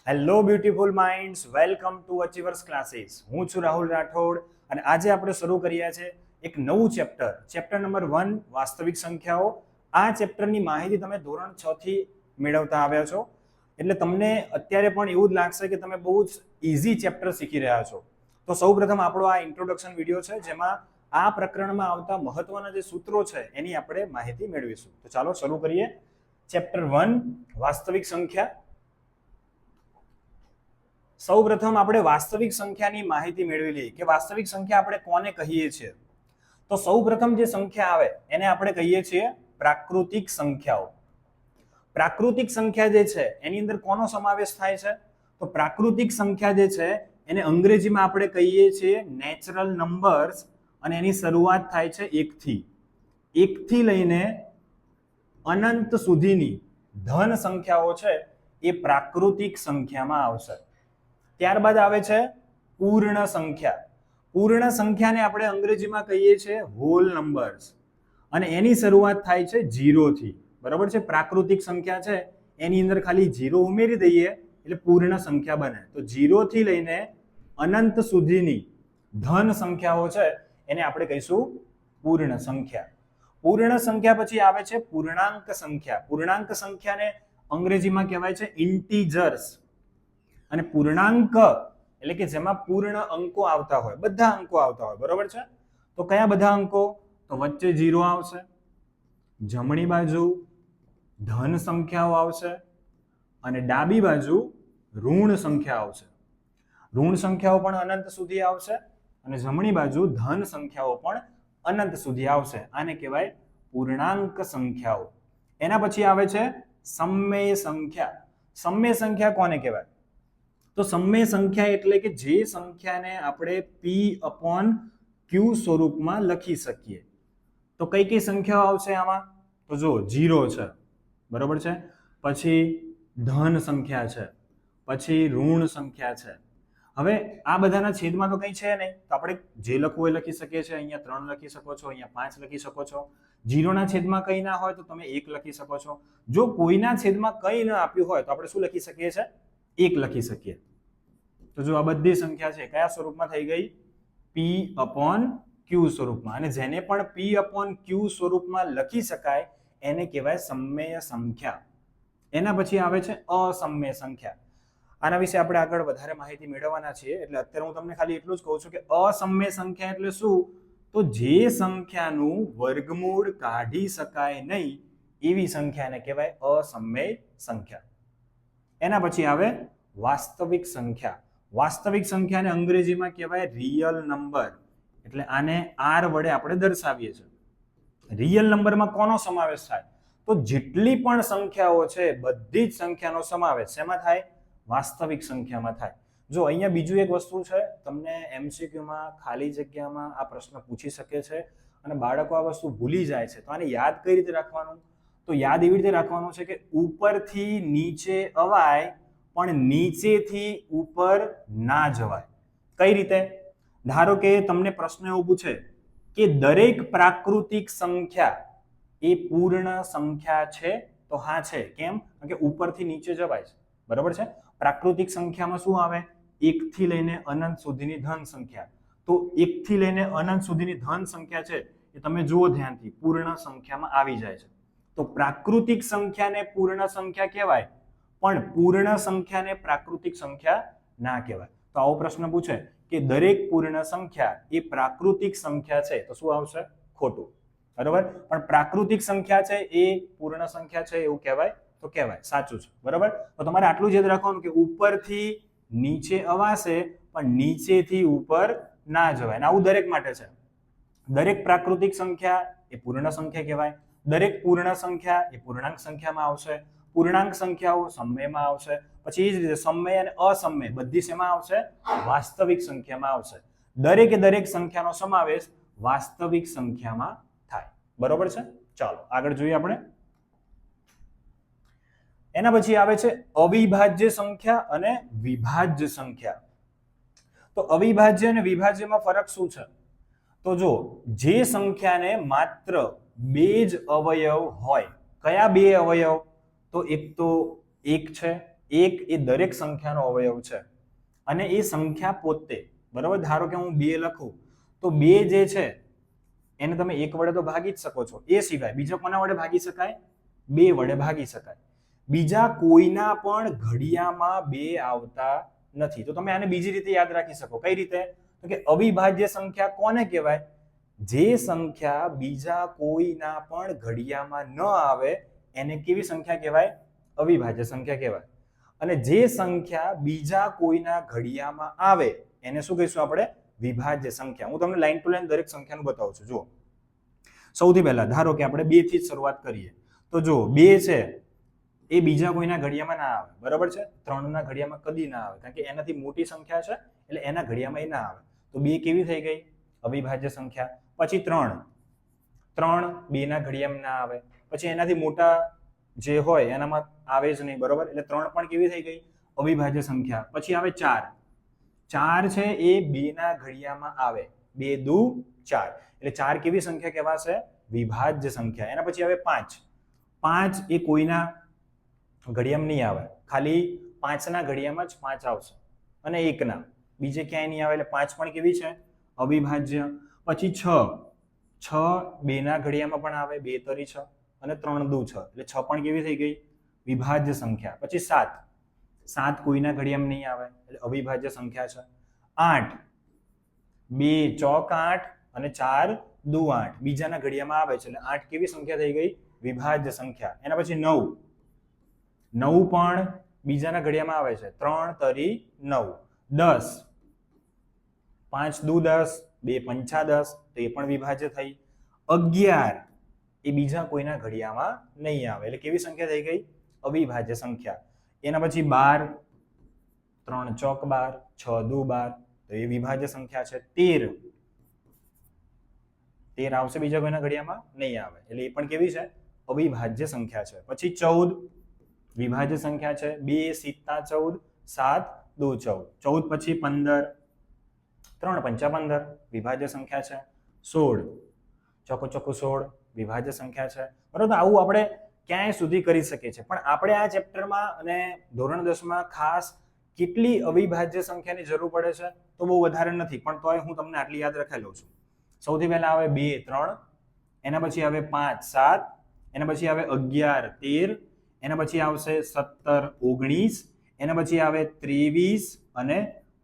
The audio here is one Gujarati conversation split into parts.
Hello beautiful minds, welcome to achievers classes. હું છું રાહુલ રાઠોડ અને આજે આપણે શરૂ કર્યા છે એક નવું ચેપ્ટર નંબર 1 વાસ્તવિક સંખ્યાઓ. આ ચેપ્ટરની માહિતી તમે ધોરણ 6 થી મેળવતા આવ્યા છો, એટલે તમને અત્યારે પણ એવું જ લાગશે કે તમે બહુ જ ઇઝી ચેપ્ટર શીખી રહ્યા છો. તો સૌપ્રથમ આપણો આ ઇન્ટ્રોડક્શન વિડીયો છે, જેમાં આ પ્રકરણમાં આવતા મહત્વના જે સૂત્રો છે એની આપણે માહિતી મેળવીશું. તો ચાલો શરૂ કરીએ. ચેપ્ટર 1 વાસ્તવિક સંખ્યા. સૌપ્રથમ આપણે વાસ્તવિક સંખ્યાની માહિતી મેળવી લઈએ કે વાસ્તવિક સંખ્યા આપણે કોને કહીએ છીએ. તો સૌપ્રથમ જે સંખ્યા આવે એને આપણે કહીએ છીએ પ્રાકૃતિક સંખ્યાઓ. પ્રાકૃતિક સંખ્યા જે છે એની અંદર કોનો સમાવેશ થાય છે? તો પ્રાકૃતિક સંખ્યા જે છે એને અંગ્રેજીમાં આપણે કહીએ છીએ નેચરલ નંબર્સ, અને એની શરૂઆત થાય છે 1 થી. 1 થી લઈને અનંત સુધીની ધન સંખ્યાઓ છે એ પ્રાકૃતિક સંખ્યામાં આવશે. ત્યારબાદ આવે છે પૂર્ણ સંખ્યા. પૂર્ણ સંખ્યાને આપણે અંગ્રેજીમાં કહીએ છીએ હોલ નંબર્સ, અને એની શરૂઆત થાય છે 0 થી. બરાબર છે? પ્રાકૃતિક સંખ્યા છે એની અંદર ખાલી 0 ઉમેરી દઈએ એટલે પૂર્ણ સંખ્યા બને. તો 0 થી લઈને અનંત સુધીની ધન સંખ્યાઓ છે એને આપણે કહીશું પૂર્ણ સંખ્યા. પૂર્ણ સંખ્યા પછી આવે છે પૂર્ણાંક સંખ્યા. પૂર્ણાંક સંખ્યાને અંગ્રેજીમાં કહેવાય છે ઇન્ટીજર્સ. અને પૂર્ણાંક એટલે કે જેમાં પૂર્ણ અંકો આવતા હોય, બધા અંકો આવતા હોય. બરોબર છે? તો કયા બધા અંકો? તો વચ્ચે 0 આવશે, જમણી બાજુ ધન સંખ્યાઓ આવશે, અને ડાબી બાજુ ઋણ સંખ્યા આવશે. ઋણ સંખ્યાઓ પણ અનંત સુધી આવશે, અને જમણી બાજુ ધન સંખ્યાઓ પણ અનંત સુધી આવશે. આને કહેવાય પૂર્ણાંક સંખ્યાઓ. એના પછી આવે છે સમમેય સંખ્યા. સમમેય સંખ્યા કોને કહેવાય? તો સમમેય સંખ્યા એટલે કે જે સંખ્યાને આપણે p/q સ્વરૂપમાં લખી શકીએ. તો કઈ કઈ સંખ્યાઓ આવશે આમાં? તો જો 0 છે, બરોબર છે, પછી ધન સંખ્યા છે, પછી ઋણ સંખ્યા છે. હવે આ બધાના છેદમાં તો કઈ છે નહીં, તો આપણે જે લખવું એ લખી શકીએ છીએ. અહીંયા 3 લખી શકો છો, અહીંયા 5 લખી શકો છો. 0 ના છેદમાં કઈ ના હોય તો તમે 1 લખી શકો છો. જો કોઈના છેદમાં કઈ ન આપ્યું હોય તો આપણે શું લખી શકીએ છીએ? 1 લખી શકીએ. તો જો આ બધી સંખ્યા છે કયા સ્વરૂપમાં થઈ ગઈ? p/q સ્વરૂપમાં. અને જેને પણ p/q સ્વરૂપમાં લખી શકાય એને કહેવાય સમમેય સંખ્યા. એના પછી આવે છે અસમમેય સંખ્યા. આના વિશે આપણે આગળ વધારે માહિતી મેળવવાના છીએ, એટલે અત્યારે હું તમને ખાલી એટલું જ કહું છું કે અસમમેય સંખ્યા એટલે શું? તો જે સંખ્યાનું વર્ગમૂળ કાઢી શકાય નહીં એવી સંખ્યાને કહેવાય અસમમેય સંખ્યા. એના પછી આવે વાસ્તવિક સંખ્યા. વાસ્તવિક સંખ્યાને અંગ્રેજીમાં કહેવાય રિયલ નંબર. એટલે આને r વડે આપણે દર્શાવીએ છીએ. રિયલ નંબરમાં કોનો સમાવેશ થાય? તો જેટલી પણ સંખ્યાઓ છે બધી જ સંખ્યાનો સમાવેશ શેમાં થાય? વાસ્તવિક સંખ્યામાં થાય. જો અહીંયા બીજું એક વસ્તુ છે, તમને MCQમાં ખાલી જગ્યામાં આ પ્રશ્ન પૂછી શકે છે, અને બાળકો આ વસ્તુ ભૂલી જાય છે. તો આને યાદ કઈ રીતે રાખવાનું? તો યાદ એવી રીતે રાખવાનું છે કે ઉપરથી નીચે અવાય પણ નીચેથી ઉપર ના જવાય. કઈ રીતે? ધારો કે તમને પ્રશ્ન એવો પૂછે કે દરેક પ્રાકૃતિક સંખ્યા એ પૂર્ણ સંખ્યા છે? તો હા છે. કેમ? કારણ કે ઉપરથી નીચે જવાય છે. બરોબર છે? પ્રાકૃતિક સંખ્યામાં શું આવે? 1 થી લઈને અનંત સુધીની ધન સંખ્યા. તો 1 થી લઈને અનંત સુધીની ધન સંખ્યા છે એ તમે જુઓ ધ્યાનથી, પૂર્ણ સંખ્યામાં આવી જાય છે. તો પ્રાકૃતિક સંખ્યાને પૂર્ણ સંખ્યા કહેવાય, પણ પૂર્ણ સંખ્યાને પ્રાકૃતિક સંખ્યા ના કહેવાય. તો આવો પ્રશ્ન પૂછે કે દરેક પૂર્ણ સંખ્યા એ પ્રાકૃતિક સંખ્યા છે, તો શું આવશે? ખોટું. બરોબર? પણ પ્રાકૃતિક સંખ્યા છે એ પૂર્ણ સંખ્યા છે એવું કહેવાય? તો કહેવાય. સાચું છે. બરોબર? તો તમારે આટલું જ યાદ રાખવાનું કે ઉપરથી નીચે અવાશે પણ નીચેથી ઉપર ના જવાય. આવું દરેક માટે છે. દરેક પ્રાકૃતિક સંખ્યા એ પૂર્ણ સંખ્યા કહેવાય, દરેક પૂર્ણ સંખ્યા એ પૂર્ણાંક સંખ્યામાં આવશે, પૂર્ણાંક સંખ્યાઓ સમમેયમાં આવશે. પછી એ જ રીતે સમમેય અને અસમમેય બધી શેમાં આવશે? વાસ્તવિક સંખ્યામાં આવશે. દરેકે દરેક સંખ્યાનો સમાવેશ વાસ્તવિક સંખ્યામાં થાય. બરોબર છે? ચાલો આગળ જોઈએ આપણે. એના પછી આવે છે અવિભાજ્ય સંખ્યા અને વિભાજ્ય સંખ્યા. તો અવિભાજ્ય અને વિભાજ્યમાં ફરક શું છે? તો જો જે સંખ્યાને માત્ર 2 જ અવયવ હોય. કયા 2 અવયવ? તો એક 1 છે એક એ દરેક સંખ્યાનો અવયવ છે અને એ સંખ્યા પોતે, બરાબર, ધારો કે હું 2 લખું તો 2 જે છે એને તમે 1 વડે તો ભાગી જ શકો છો, એ સિવાય બીજા કોના વડે ભાગી શકાય? 2 વડે ભાગી શકાય. બીજા કોઈના પણ ઘડિયામાં 2 આવતા નથી. તો તમે આને બીજી રીતે યાદ રાખી શકો. કઈ રીતે? તો કે અવિભાજ્ય સંખ્યા કોને કહેવાય? જે સંખ્યા બીજા કોઈના પણ ઘડિયામાં ન આવે એને કેવી સંખ્યા કહેવાય? અવિભાજ્ય સંખ્યા કહેવાય. અને જે સંખ્યા બીજા કોઈના ઘડિયામાં આવે એને શું કહીશું આપણે? વિભાજ્ય સંખ્યા. હું તમને લાઈન ટુ લાઈન દરેક સંખ્યાનું બતાવું છું. જુઓ, સૌથી પહેલા ધારો કે આપણે 2 થી જ શરૂઆત કરીએ. તો જો 2 છે એ બીજા કોઈના ઘડિયામાં ના આવે, બરાબર છે? 3 ના ઘડિયામાં કદી ના આવે, કારણ કે એનાથી મોટી સંખ્યા છે એટલે એના ઘડિયામાં એ ના આવે. તો 2 કેવી થઈ ગઈ? અવિભાજ્ય સંખ્યા. પછી 3 2 ના ઘડિયામાં ના આવે. પછી એનાથી મોટા જે હોય એનામાં આવે જ નહીં, બરોબર? એટલે 3 પણ કેવી થઈ ગઈ? અવિભાજ્ય સંખ્યા. પછી આવે 4 છે એ 2 ના ઘડિયામાં આવે, 2 દુ 4, એટલે 4 કેવી સંખ્યા કહેવાશે? વિભાજ્ય સંખ્યા. એના પછી આવે 5 એ કોઈના ઘડિયામાં નહીં આવે, ખાલી 5 ના ઘડિયામાં જ 5 આવશે અને 1 ના, બીજે ક્યાંય નહીં આવે, એટલે 5 પણ કેવી છે? અવિભાજ્ય. પછી 6 2 ના ઘડિયામાં પણ આવે, 2 તરી 6 અને 3 દુ 6, એટલે 6 પણ કેવી થઈ ગઈ? વિભાજ્ય સંખ્યા. પછી 7 કોઈના ઘડિયામાં નહીં આવે એટલે અવિભાજ્ય સંખ્યા છે. 8 2 ચોક 8 અને 4 દુ 8, બીજાના ઘડિયામાં આવે છે એટલે 8 કેવી સંખ્યા થઈ ગઈ? વિભાજ્ય સંખ્યા. એના પછી 9 પણ બીજાના ઘડિયામાં આવે છે, 3 તરી 9. 10 5 દુ 10, 2 પંચા 10, તો એ પણ વિભાજ્ય થઈ. 11 એ બીજા કોઈના ઘડિયામાં નહીં આવે એટલે કેવી સંખ્યા થઈ ગઈ? અવિભાજ્ય સંખ્યા. એના પછી 12 3 ચોક 12, 6 દુ 12, તો એ વિભાજ્ય સંખ્યા છે. 13 આવશે, બીજા કોઈના ઘડિયામાં નહીં આવે એટલે એ પણ કેવી છે? અવિભાજ્ય સંખ્યા છે. પછી 14 વિભાજ્ય સંખ્યા છે, 2 સીતા 14, 7 દુ 14. 14 પછી 15 3 પંચા 15, વિભાજ્ય સંખ્યા છે. 16 ચોકો 16, વિભાજ્ય સંખ્યા છે. બરોબર, આવું આપણે ક્યાંય સુધી કરી શકીએ છીએ. પણ આપણે આ ચેપ્ટરમાં અને ધોરણ 10 માં ખાસ કેટલી અવિભાજ્ય સંખ્યાની જરૂર પડે છે? તો બહુ વધારે નથી, પણ તોય હું તમને આટલી યાદ રખાઈ લઉં છું. સૌથી પહેલા આવે 2 3, એના પછી આવે 5 7, એના પછી આવે 11 13, એના પછી આવશે 17 19, એના પછી આવે 23 અને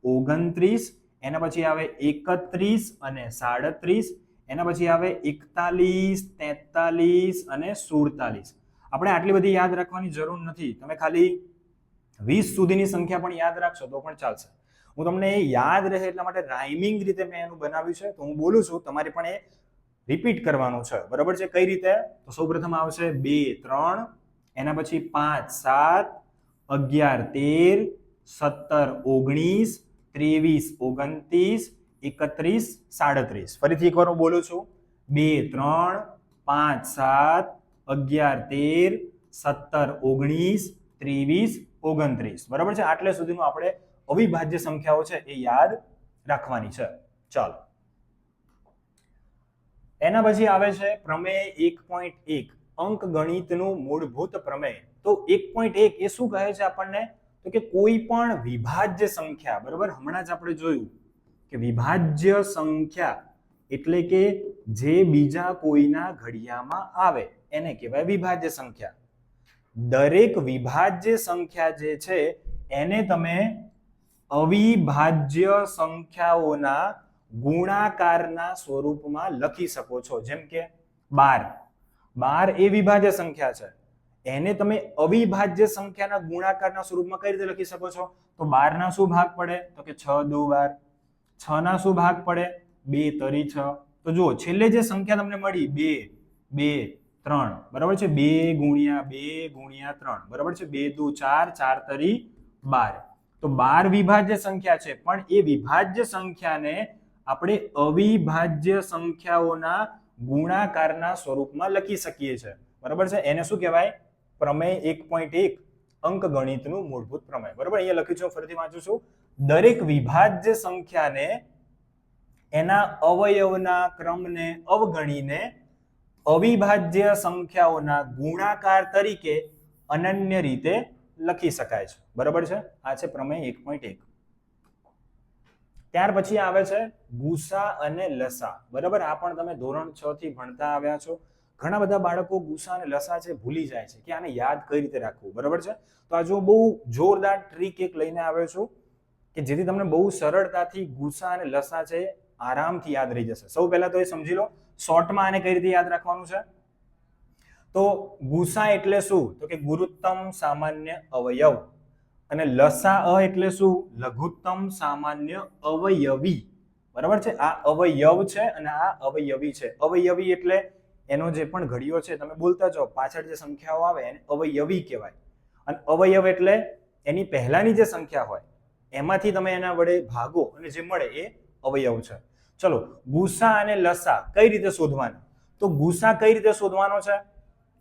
29, એના પછી આવે 31 અને 37, એના પછી આવે 41 43 અને 47. આપણે આટલી બધી યાદ રાખવાની જરૂર નથી, તમે ખાલી 20 સુધીની સંખ્યા પણ યાદ રાખશો તો પણ ચાલશે. હું તમને એ યાદ રહે એટલા માટે રાઇમિંગ રીતે મેં એનું બનાવ્યું છે, તો હું બોલું છું, તમારે પણ એ રિપીટ કરવાનું છે, બરાબર છે? કઈ રીતે? તો સૌપ્રથમ આવશે 2 3, એના પછી 5 7, 11 13, 17 19, 23 29, 31 37. ફરીથી એકવાર હું બોલું છું, 2 3 5 7, 11 13, 17 19, 23 29, બરાબર છે? આટલે સુધીનું આપણે અવિભાજ્ય સંખ્યાઓ છે એ યાદ રાખવાની છે. ચાલો, એના પછી આવે છે પ્રમેય 1.1, અંક ગણિતનું મૂળભૂત પ્રમેય. તો 1.1 એ શું કહે છે આપણને? તો કે કોઈ પણ વિભાજ્ય સંખ્યા, બરાબર, હમણાં જ આપણે જોયું કે વિભાજ્ય સંખ્યા એટલે કે જે બીજા કોઈના ઘડિયામાં આવે એને કહેવાય વિભાજ્ય સંખ્યા. દરેક વિભાજ્ય સંખ્યા જે છે એને તમે અવિભાજ્ય સંખ્યાઓના ગુણાકારના સ્વરૂપમાં લખી શકો છો. જેમ કે 12 એ વિભાજ્ય સંખ્યા છે, એને તમે અવિભાજ્ય સંખ્યાના ગુણાકારના સ્વરૂપમાં કઈ રીતે લખી શકો છો? તો 12 ના શું ભાગ પડે? તો કે 6 દુ 12. 6 ના શું ભાગ પડે? 2 તરી 6. તો જુઓ, છેલ્લે જે સંખ્યા તમને મળી 2 2 3, બરાબર છે? 2 ગુણ્યા 2 ગુણ્યા 3, બરાબર છે? 2 દુ 4, 4 તરી 12. તો 12 વિભાજ્ય સંખ્યા છે, પણ એ વિભાજ્ય સંખ્યાને આપણે અવિભાજ્ય સંખ્યાઓના ગુણાકારના સ્વરૂપમાં લખી શકીએ છીએ, બરાબર છે? એને શું કહેવાય? પ્રમેય 1.1, અંક ગણિતનું મૂળભૂત પ્રમેય. બરાબર, અહીંયા લખ્યું છે, ફરીથી વાંચું છું. દરેક વિભાજ્ય સંખ્યાને એના અવયવના ક્રમને અવગણીને અવિભાજ્ય સંખ્યાઓના ગુણાકાર તરીકે અનન્ય રીતે લખી શકાય છે. બરાબર છે, આ છે પ્રમેય 1.1. ત્યાર પછી આવે છે ગુસા અને લસા. બરાબર, આ પણ તમે ધોરણ 6 થી ભણતા આવ્યા છો. ઘણા બધા બાળકો ગુસા અને લસા છે ભૂલી જાય છે કે આને યાદ કઈ રીતે રાખવું. બરાબર છે, તો આ જો બહુ જોરદાર ટ્રીક એક લઈને આવ્યો છું કે જેથી તમને બહુ સરળતાથી ગુસા અને લસા છે આરામથી યાદ રહી જશે. સૌ પહેલા તો એ સમજી લો શોર્ટમાં આને કઈ રીતે યાદ રાખવાનું છે. તો ગુસા એટલે શું? તો કે ગુરુત્તમ સામાન્ય અવયવ, અને લસા એટલે શું? લઘુત્તમ સામાન્ય અવયવી. બરાબર છે, આ અવયવ છે અને આ અવયવી છે. અવયવી એટલે એનો જે પણ ઘડિયો છે તમે બોલતા જાઓ, પાછળ જે સંખ્યાઓ આવે એને અવયવી કહેવાય. અને અવયવ એટલે એની પહેલાની જે સંખ્યા હોય એમાંથી તમે એના વડે ભાગો અને જે મળે એ અવયવ છે. ચલો, ગુસા અને લસા કઈ રીતે શોધવાના? તો ગુસા કઈ રીતે શોધવાનો છે?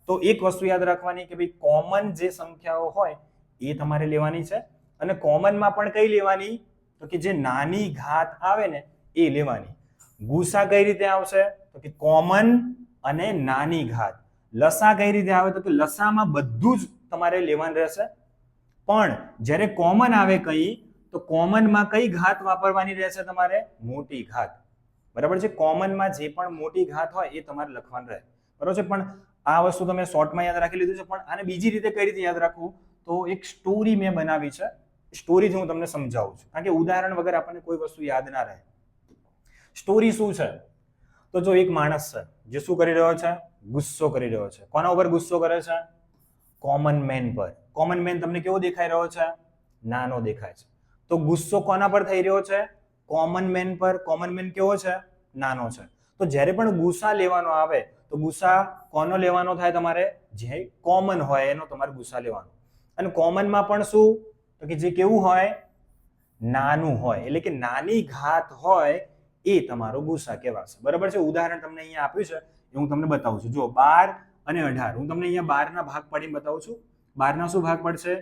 તો એક વસ્તુ યાદ રાખવાની કે ભાઈ કોમન જે સંખ્યાઓ હોય એ તમારે લેવાની છે, અને કોમનમાં પણ કઈ લેવાની? તો કે જે નાની ઘાત આવે ને એ લેવાની. ગુસા કઈ રીતે આવશે? તો કે કોમન અને નાની ઘાત. લસા કઈ રીતે આવે? તો કે લસામાં બધું જ તમારે લેવાનું રહેશે, પણ જ્યારે કોમન આવે કઈ, તો કોમનમાં કઈ ઘાત વાપરવાની રહેશે તમારે? મોટી ઘાત. બરાબર છે, કોમનમાં જે પણ મોટી ઘાત હોય એ તમારે લખવાનું રહે. બરાબર છે, પણ આ વસ્તુ તમે શોર્ટમાં યાદ રાખી લીધું છે, પણ આને બીજી રીતે કઈ રીતે યાદ રાખવું? તો એક સ્ટોરી મેં બનાવી છે, સ્ટોરીથી હું તમને સમજાવું છું, કારણ કે ઉદાહરણ વગર આપણને કોઈ વસ્તુ યાદ ના રહે. સ્ટોરી શું છે? તો જો એક માણસ છે જે શું કરી રહ્યો છે? ગુસ્સો કરી રહ્યો છે. કોના ઉપર ગુસ્સો કરે છે? કોમન મેન પર. કોમન મેન તમને કેવો દેખાઈ રહ્યો છે? નાનો દેખાય છે. તો ગુસ્સો કોના પર થઈ રહ્યો છે? કોમન મેન પર. કોમન મેન કેવો છે? નાનો છે. તો જ્યારે પણ ગુસા લેવાનો આવે તો ગુસા કોનો લેવાનો થાય? તમારે જે કોમન હોય એનો તમારે ગુસા લેવાનો. અને કોમનમાં પણ શું? તો કે જે કેવું હોય? નાનું હોય, એટલે કે નાની ઘાત હોય એ તમારો ગુસા કહેવાશે. બરાબર છે, ઉદાહરણ તમને અહીંયા આપ્યું છે એ હું તમને બતાવું છું. જો 12 અને 18, હું તમને અહીંયા 12 ના ભાગ પાડીને બતાવું છું. 12 ના શું ભાગ પડશે?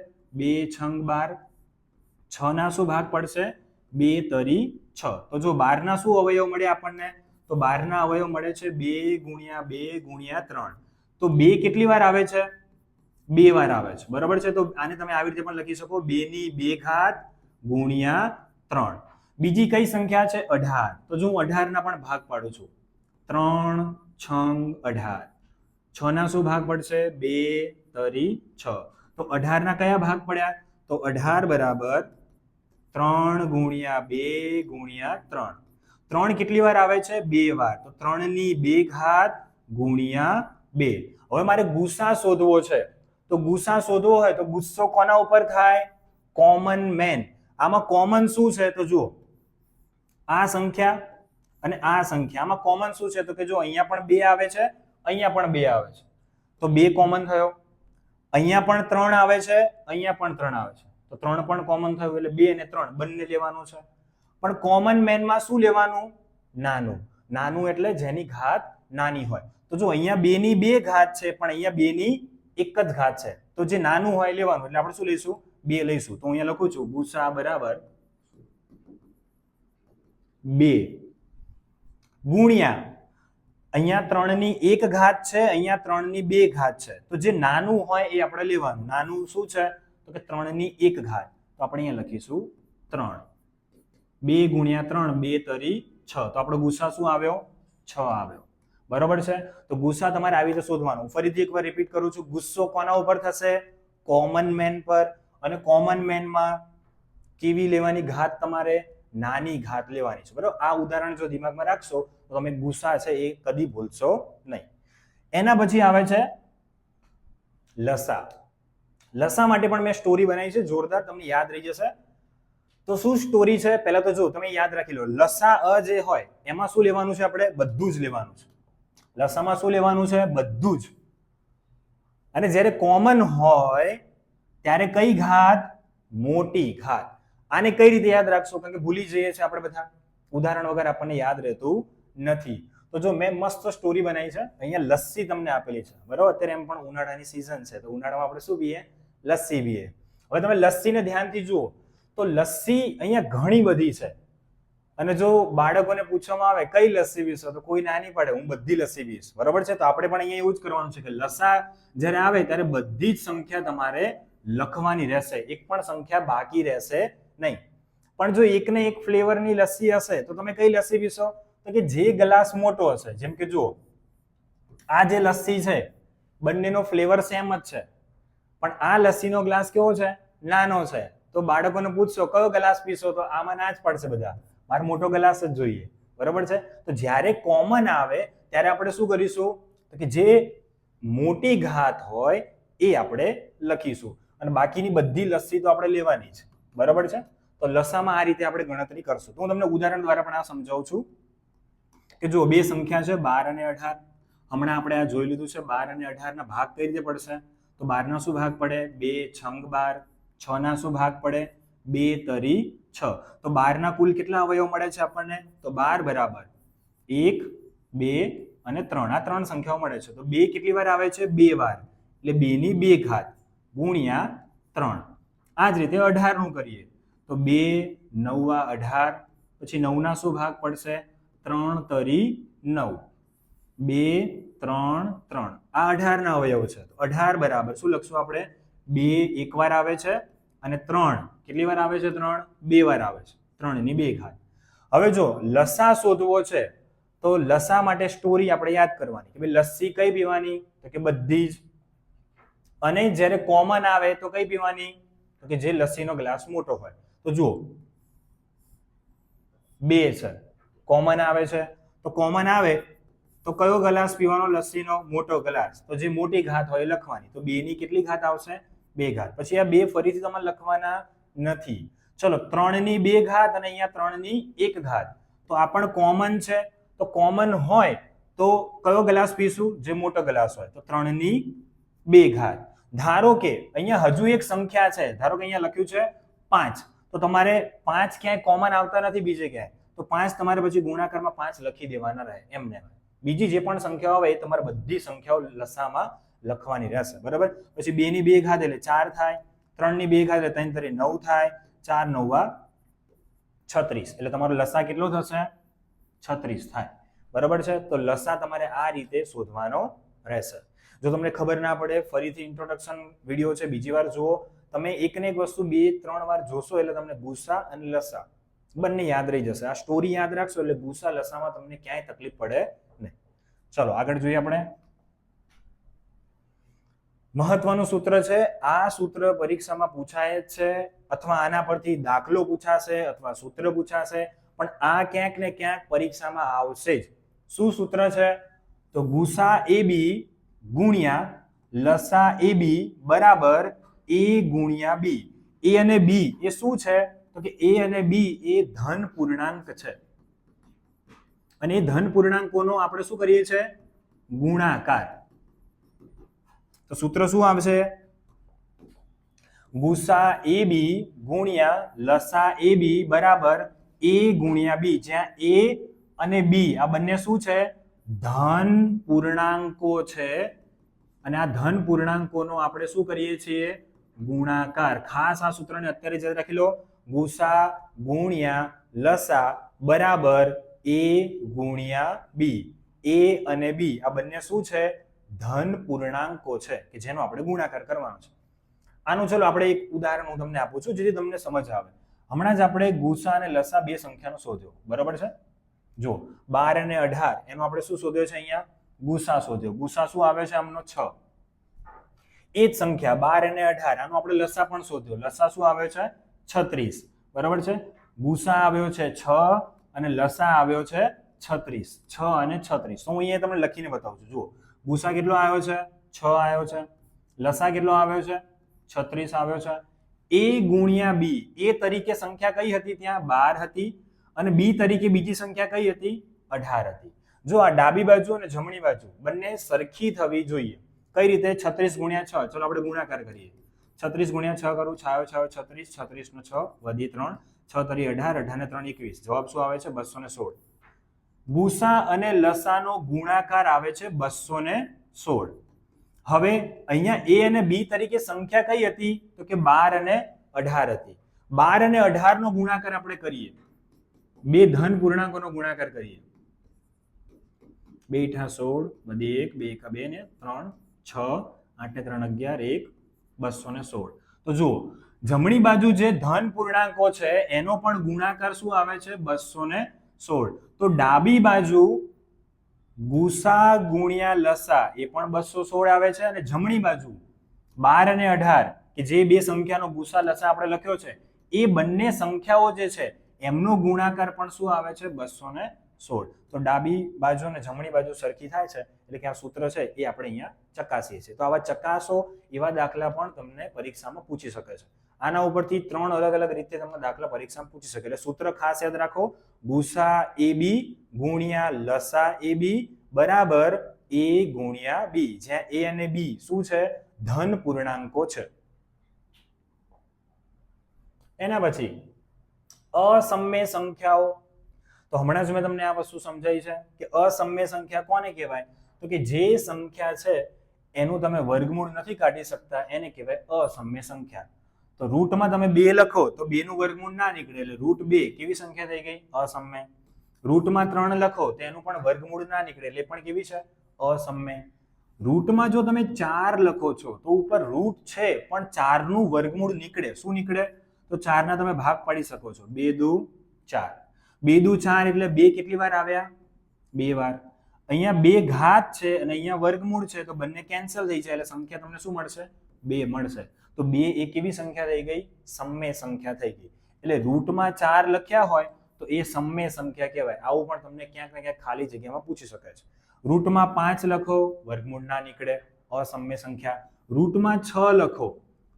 2 છંગ 12. 6 ના શું ભાગ પડશે? 2 તરી 6. તો જો 12 ના શું અવયવ મળે આપણને? તો 12 ના અવયવ મળે છે 2 ગુણ્યા 2 ગુણ્યા 3. તો 2 કેટલી વાર આવે છે? 2 વાર આવે છે. બરાબર છે, તો આને તમે આવી રીતે પણ લખી શકો, 2 ની 2 ઘાત ગુણ્યા 3. બીજી કઈ સંખ્યા છે? 18. તો જો હું 18 ના પણ ભાગ પાડું છું. 3 છંગ 18. 6 ના શું ભાગ પડશે? 2 તરી 6. તો 18 ના કયા ભાગ પડ્યા? તો 18 બરાબર 3 ગુણ્યા 2 ગુણ્યા 3. 3 કેટલી વાર આવે છે? 2 વાર. તો 3 ની 2 ઘાત ગુણ્યા 2. હવે મારે ગુસા શોધવો છે. તો ગુસા શોધવો હોય તો ગુસ્સો કોના ઉપર થાય? Common main. આમાં કોમન શું છે? તો જુઓ, આ સંખ્યા અને આ સંખ્યા, આમાં કોમન શું છે? તો કે જો અહીંયા પણ 2 આવે છે, અહીંયા પણ 2 આવે છે, તો 2 કોમન થયો. અહીંયા પણ 3 આવે છે, અહીંયા પણ 3 આવે છે, તો 3 પણ કોમન થયું. એટલે 2 અને 3 બંને લેવાનું છે. પણ કોમન મેનમાં શું લેવાનું? નાનું. નાનું એટલે જેની ઘાત નાની હોય. તો જો અહીંયા 2 ની 2 ઘાત છે, પણ અહીંયા 2 ની 1 જ ઘાત છે, તો જે નાનું હોય લેવાનું. એટલે આપણે શું લઈશું? 2 લઈશું. તો અહીંયા લખું છું ગુસા બરાબર 2 ગુણ્યા અહીંયા 3 ની 1 ઘાત છે, અહીંયા 3 ની 2 ઘાત છે, તો જે નાનું હોય એ આપણે લેવાનું. નાનું શું છે? તો કે 3 ની 1 ઘાત. તો આપણે અહીંયા લખીશું 3. 2 ગુણ્યા 3, 2 તરી 6. તો આપણો ગુસા શું આવ્યો? 6 આવ્યો. બરોબર છે, તો ગુસા તમારે આવી રીતે શોધવાનું. ફરીથી એકવાર રિપીટ કરું છું, ગુસ્સો કોના ઉપર થશે? કોમન મેન પર. અને કોમન મેનમાં કેવી લેવાની ઘાત? તમારે નાની ઘાત લેવાની છે. બરાબર, આ ઉદાહરણ જો દિમાગમાં રાખશો તો તમે ગુસા છે એ કદી ભૂલશો નહીં. એના પછી આવે છે લસા. લસા માટે પણ મેં સ્ટોરી બનાવી છે જોરદાર, તમને યાદ રહી જશે. તો શું સ્ટોરી છે? પહેલા તો જો તમે યાદ રાખી લો, લસા અ જે હોય એમાં શું લેવાનું છે? આપણે બધું જ લેવાનું છે. લસામાં શું લેવાનું છે? બધું જ. અને જ્યારે કોમન હોય ત્યારે કઈ ઘાત? મોટી ઘાત. આને કઈ રીતે યાદ રાખશો? કારણ કે ભૂલી જઈએ છીએ આપણે બધા, ઉદાહરણ વગર આપણને યાદ રહેતું નથી. તો જો મેં મસ્ત સ્ટોરી બનાવી છે. અહીંયા લસ્સી તમને આપેલી છે, બરાબર. અત્યારે એમ પણ ઉનાળાની સિઝન છે, તો ઉનાળામાં આપણે શું પીએ? લસ્સી પીએ. હવે તમે લસ્સીને ધ્યાનથી જુઓ તો લસ્સી અહીંયા ઘણી બધી છે. અને જો બાળકોને પૂછવામાં આવે કઈ લસ્સી પીશો, તો કોઈ ના નહીં પાડે, હું બધી લસ્સી પીશ. બરાબર છે, તો આપણે પણ અહીંયા એવું જ કરવાનું છે કે લસા જ્યારે આવે ત્યારે બધી જ સંખ્યા તમારે લખવાની રહેશે, એક પણ સંખ્યા બાકી રહેશે નહીં. પણ જો એક ને એક ફ્લેવરની લસ્સી હશે તો તમે કઈ લસ્સી પીશો? તો કે જે ગ્લાસ મોટો હશે. જેમ કે જુઓ, આ જે લસ્સી છે બંનેનો ફ્લેવર સેમ જ છે, પણ આ લસ્સીનો ગ્લાસ કેવો છે? નાનો છે. તો બાળકોને પૂછશો કયો ગ્લાસ પીશો, તો આમાં ના જ પડશે બધા, મારે મોટો ગ્લાસ જ જોઈએ. બરાબર છે? તો જ્યારે કોમન આવે ત્યારે આપણે શું કરીશું? તો કે જે મોટી ઘાત હોય એ આપણે લખીશું, અને બાકીની બધી લસ્સી તો આપણે લેવાની છે. બરાબર છે? તો લસામાં આ રીતે આપણે ગણતરી કરશું. તો હું તમને ઉદાહરણ દ્વારા પણ આ સમજાવું છું કે જો બે સંખ્યા છે 12 અને 18. હમણાં આપણે આ જોઈ લીધું છે. 12 અને 18 ના ભાગ કઈ રીતે પડશે? તો 12 ના શું ભાગ પડે? 2 છંગ 12. 6 ના શું ભાગ પડે? 2 તરી 6. તો 12 ના કુલ કેટલા અવયવ મળે છે આપણને? તો 12 બરાબર 1, 2 અને 3. આ ત્રણ સંખ્યાઓ મળે છે. તો 2 કેટલી વાર આવે છે? 2 વાર. એટલે 2 ની 2 ઘાત ગુણ્યા 3. આ જ રીતે 18 નું કરીએ તો 2 9 18. પછી 9 ના શું ભાગ પડશે? 3 તરી 9. 2 3 3. આ 18 ના અવયવ છે. તો 18 બરાબર શું લખશું આપણે? 2 એક વાર આવે છે અને 3 કેટલી વાર આવે છે? 3 2 વાર આવે છે. 3 ની 2 ઘાત. હવે જો લસા શોધવો છે તો લસા માટે સ્ટોરી આપણે યાદ કરવાની કે ભાઈ લસ્સી કઈ પીવાની? તો કે બધી જ. અને જ્યારે કોમન આવે તો કઈ પીવાની? તો કે જે લસ્સીનો ગ્લાસ મોટો હોય. તો જુઓ 2 છે, કોમન આવે છે, તો કોમન આવે તો કયો ગ્લાસ પીવાનો? લસ્સીનો મોટો ગ્લાસ. તો જે મોટી ઘાત હોય એ લખવાની. તો 2 ની કેટલી ઘાત આવશે? 2 ઘાત. પછી આ 2 ફરીથી તમારે લખવાના નથી. ચલો 3 ની 2 ઘાત અને અહીંયા 3 ની 1 ઘાત. તો આ પણ કોમન છે. તો કોમન હોય તો કયો ગ્લાસ પીશું? જે મોટો ગ્લાસ હોય. તો 3 ની 2 ઘાત. ધારો કે અહીંયા હજુ એક સંખ્યા છે. ધારો કે અહીંયા લખ્યું છે 5. તો તમારે 5 ક્યાંય કોમન આવતા નથી બીજે ક્યાંય. તો 5 તમારે પછી ગુણાકારમાં 5 લખી દેવાના રહે એમને. બીજી જે પણ સંખ્યાઓ આવે એ તમારે બધી સંખ્યાઓ લસામાં લખવાની રહેશે. બરાબર? પછી 2 ની 2 ઘાત એટલે 4 થાય. 3 ની 2 ઘાત એટલે 3 તરી 9 થાય. 4 9 36. એટલે તમારો લસા કેટલો થશે? 36 થાય. બરાબર છે? તો લસા તમારે આ રીતે શોધવાનો રહેશે. જો તમને ખબર ના પડે ફરીથી ઇન્ટ્રોડક્શન વિડીયો છે, બીજી વાર જુઓ. તમે એક ને એક વસ્તુ 2-3 વાર જોશો એટલે તમને ગુસા અને લસા બંને યાદ રહી જશે. આ સ્ટોરી યાદ રાખશો એટલે ગુસા લસામાં તમને ક્યાંય તકલીફ પડે નહીં. ચલો આગળ જોઈએ આપણે. મહત્વનું સૂત્ર છે. આ સૂત્ર પરીક્ષામાં પૂછાય જ છે, અથવા આના પરથી દાખલો પૂછાશે અથવા સૂત્ર પૂછાશે, પણ આ ક્યાંક ને ક્યાંક પરીક્ષામાં આવશે જ. શું સૂત્ર છે? તો ગુસા AB ગુણ્યા લસા AB બરાબર A ગુણ્યા B. A અને B એ શું છે? તો કે A અને B એ ધન પૂર્ણાંક છે, અને એ ધન પૂર્ણાંકોનો આપણે શું કરીએ છીએ? ગુણાકાર. તો સૂત્ર શું આવશે? ગુસા AB ગુણ્યા લસા AB બરાબર A ગુણ્યા B, જ્યાં A અને B આ બંને શું છે? ધન પૂર્ણાંકો છે, અને આ ધન પૂર્ણાંકોનો આપણે શું કરીએ છીએ? ગુણાકાર. ખાસ આ સૂત્રને અત્યારે યાદ રાખી લો. ગુસા ગુણ્યા લસા બરાબર A ગુણ્યા B. A અને B આ બંને શું છે? ધન પૂર્ણાંકો છે કે જેનો આપણે ગુણાકાર કરવાનો છે. આનું ચલો આપણે એક ઉદાહરણ હું તમને આપું છું જેથી તમને સમજ આવે. હમણાં જ આપણે ગુસા અને લસા બે સંખ્યાનો શોધ્યો. બરાબર છે? જો 12 અને 18 એનો આપણે શું શોધ્યો છે? અહીંયા ગુસા શોધ્યો. ગુસા શું આવે છે? આમનો 6. એ જ સંખ્યા 12 અને 18 આનો આપણે લસા પણ શોધ્યો. લસા શું આવે છે? 36. બરાબર છે? ગુસા આવ્યો છે 6 અને લસા આવ્યો છે 36. 6 અને 36. તો હું અહીંયા તમને લખીને બતાવું છું. જુઓ ગુસા કેટલો આવ્યો છે? 6 આવ્યો છે. લસા કેટલો આવ્યો છે? 36 આવ્યો છે. A ગુણ્યા B. A તરીકે સંખ્યા કઈ હતી? ત્યાં 12 હતી. અને B તરીકે બીજી સંખ્યા કઈ હતી? 18 હતી. જો આ ડાબી બાજુ અને જમણી બાજુ બંને સરખી થવી જોઈએ. કઈ રીતે? 36 ગુણ્યા 6. ચલો આપણે ગુણાકાર કરીએ. 36 ગુણ્યા 6 કરું. 6 6 36. 36 નો 6 વધી 3. 6 તરી 18. 18 ને 3 21. જવાબ શું આવે છે? 216. ગુસા અને લસાનો ગુણાકાર આવે છે 216. હવે અહીંયા A અને B તરીકે સંખ્યા કઈ હતી? તો કે 12 અને 18 હતી. 12 અને 18 નો ગુણાકાર આપણે કરીએ. બે ધન પૂર્ણાંકોનો ગુણાકાર કરીએ. 2 × 16 વધી 1, 2 × 2 ને 3, 6, 8 ને 3 11, 1, 216. તો જુઓ જમણી બાજુ જે ધન પૂર્ણાંકો છે એનો પણ ગુણાકાર શું આવે છે 216. તો ડાબી બાજુ ગુસા ગુણ્યા લસા એ પણ 216 આવે છે, અને જમણી બાજુ 12 અને 18 કે જે બે સંખ્યાનો ગુસા લસા આપણે લખ્યો છે એ બંને સંખ્યાઓ જે છે એમનો ગુણાકાર પણ શું આવે છે 216. તો ડાબી બાજુ અને જમણી બાજુ સરખી થાય છે એટલે કે આ સૂત્ર છે એ આપણે અહીંયા ચકાસીએ છીએ. તો આવા ચકાસો એવા દાખલા પણ તમને પરીક્ષામાં પૂછી શકે છે. આના ઉપરથી 3 અલગ અલગ રીતે તમને દાખલા પરીક્ષામાં પૂછી શકે. એટલે સૂત્ર ખાસ યાદ રાખો, ગુસા AB ગુણ્યા લસા AB બરાબર A ગુણ્યા B, જ્યાં A અને B શું છે ધન પૂર્ણાંકો છે. એના પછી અસમય સંખ્યાઓ. તો હમણાં જ મેં તમને આ વસ્તુ સમજાવી છે કે અસમય સંખ્યા કોને કહેવાય, તો કે જે સંખ્યા છે એનું તમે વર્ગમૂળ નથી કાઢી શકતા એને કહેવાય અસમય સંખ્યા. તો રૂટમાં તમે 2 લખો તો 2 નું વર્ગમૂળ ના નીકળે એટલે રૂટ 2 કેવી સંખ્યા થઈ ગઈ અસમય. રૂટમાં 3 લખો તો એનું પણ વર્ગમૂળ ના નીકળે એટલે પણ કેવી છે અસમય. રૂટમાં જો તમે 4 લખો છો તો ઉપર રૂટ છે પણ 4 નું વર્ગમૂળ નીકળે. શું નીકળે, તો 4 ના તમે ભાગ પાડી શકો છો. 2 દુ 4, 2 દુ 4 એટલે 2 કેટલી વાર આવ્યા 2 વાર. અહીંયા 2 ઘાત છે અને અહીંયા વર્ગમૂળ છે તો બંને કેન્સલ થઈ જાય એટલે સંખ્યા તમને શું મળશે 2 મળશે. તો 2 એ કેવી સંખ્યા થઈ ગઈ સમય સંખ્યા થઈ ગઈ. એટલે રૂટમાં 4 લખ્યા હોય તો એ સમય સંખ્યા કહેવાય. આવું પણ તમને ક્યાંક ને ક્યાંક ખાલી જગ્યામાં પૂછી શકે છે. રૂટમાં 5 લખો વર્ગમૂળ ના નીકળે અસમય સંખ્યા. રૂટમાં 6 લખો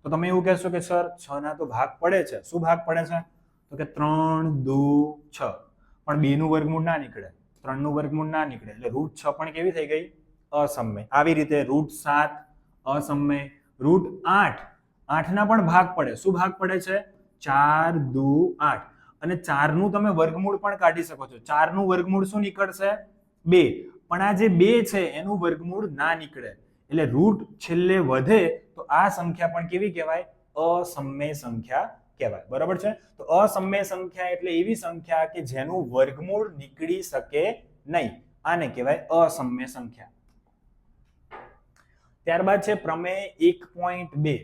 તો તમે એવું કહેશો કે સર 6 ના તો ભાગ પડે છે. શું ભાગ પડે છે, તો કે 3 દુ 6, પણ 2 નું વર્ગમૂળ ના નીકળે, 3 નું વર્ગમૂળ ના નીકળે એટલે રૂટ 6 પણ કેવી થઈ ગઈ અસમય. આવી રીતે રૂટ 7 અસમય. રૂટ 8 ના પણ ભાગ પડે. શું ભાગ પડે છે 4 દુ 8, અને 4 નું તમે વર્ગમૂળ પણ કાઢી શકો છો. 4 નું વર્ગમૂળ શું નીકળશે 2, પણ આ જે 2 છે એનું વર્ગમૂળ ના નીકળે એટલે રૂટ છેલ્લે વધે તો આ સંખ્યા પણ કેવી કહેવાય અસમય સંખ્યા કહેવાય. બરાબર છે. તો અસમય સંખ્યા એટલે એવી સંખ્યા કે જેનું વર્ગમૂળ નીકળી શકે નહીં, આને કહેવાય અસમય સંખ્યા. ત્યારબાદ છે પ્રમેય 1.2.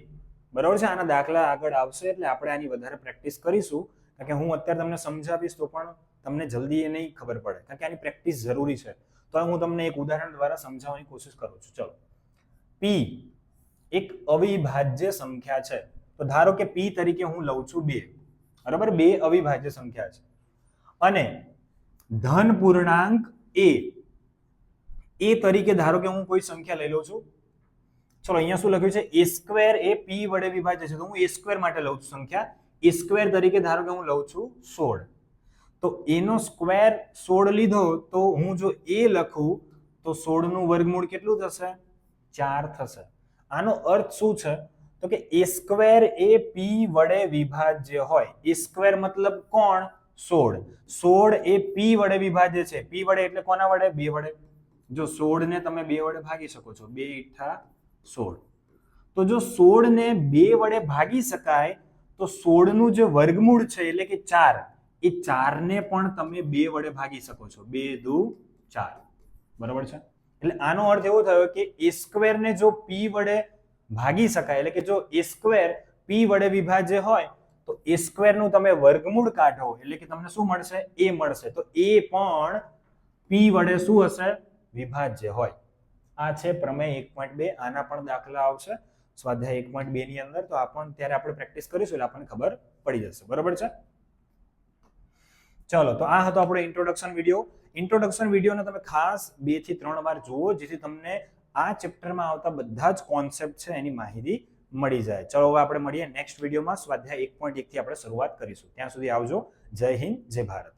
બરાબર છે. આના દાખલા આગળ આવશે એટલે આપણે આની વધારે પ્રેક્ટિસ કરીશું, કારણ કે હું અત્યારે તમને સમજાવીશ તો પણ તમને જલ્દી એ નહીં ખબર પડે, કારણ કે આની પ્રેક્ટિસ જરૂરી છે. તો હું તમને એક ઉદાહરણ દ્વારા સમજાવવાની કોશિશ કરું છું. ચલો, P એક અવિભાજ્ય સંખ્યા છે. તો ધારો કે P તરીકે હું લઉં છું 2. બરાબર, 2 અવિભાજ્ય સંખ્યા છે અને ધન પૂર્ણાંક A તરીકે ધારો કે હું કોઈ સંખ્યા લઈ લઉં છું. ચલો, અહીંયા શું લખ્યું છે a સ્ક્વેર એ P વડે વિભાજ્ય છે, તો હું a સ્ક્વેર માટે લઉં છું સંખ્યા. a સ્ક્વેર તરીકે ધારો કે હું લઉં છું 16. તો a નો સ્ક્વેર 16 લીધો તો હું જો a લખું તો 16 નું વર્ગમૂળ કેટલું થશે 4 થશે. આનો અર્થ શું છે, તો કે a સ્ક્વેર એ P વડે વિભાજ્ય હોય. a સ્ક્વેર મતલબ કોણ 16. 16 એ P વડે વિભાજ્ય છે. P વડે એટલે કોના વડે 2 વડે. જો 16 ને તમે 2 વડે ભાગી શકો છો, 2 * 16. તો જો 16 ને 2 વડે ભાગી શકાય તો 16 નું જે વર્ગમૂળ છે એટલે કે 4, એ 4 ને પણ તમે 2 વડે ભાગી શકો છો. 2 દુ 4. બરાબર છે. એટલે આનો અર્થ એવો થયો કે a સ્ક્વેર ને જો P વડે ભાગી શકાય એટલે કે જો a સ્ક્વેર P વડે વિભાજ્ય હોય તો a સ્ક્વેર નું તમે વર્ગમૂળ કાઢો એટલે કે તમને શું મળશે a મળશે. તો a પણ P વડે શું હશે વિભાજ્ય હોય. આ છે પ્રમેય 1.2. આના પણ દાખલા આવશે સ્વાધ્યાય 1.2 ની અંદર, તો આ પણ ત્યારે આપણે પ્રેક્ટિસ કરીશું એટલે આપણને ખબર પડી જશે. બરાબર છે. ચલો, તો આ હતો આપણો ઇન્ટ્રોડક્શન વિડીયો. ઇન્ટ્રોડક્શન વિડીયોને તમે ખાસ 2 થી 3 વાર જુઓ જેથી તમને આ ચેપ્ટરમાં આવતા બધા જ કોન્સેપ્ટ છે એની માહિતી મળી જાય. ચલો, હવે આપણે મળીએ નેક્સ્ટ વિડીયોમાં. સ્વાધ્યાય 1.1 થી આપણે શરૂઆત કરીશું. ત્યાં સુધી આવજો. જય હિન્દ, જય ભારત.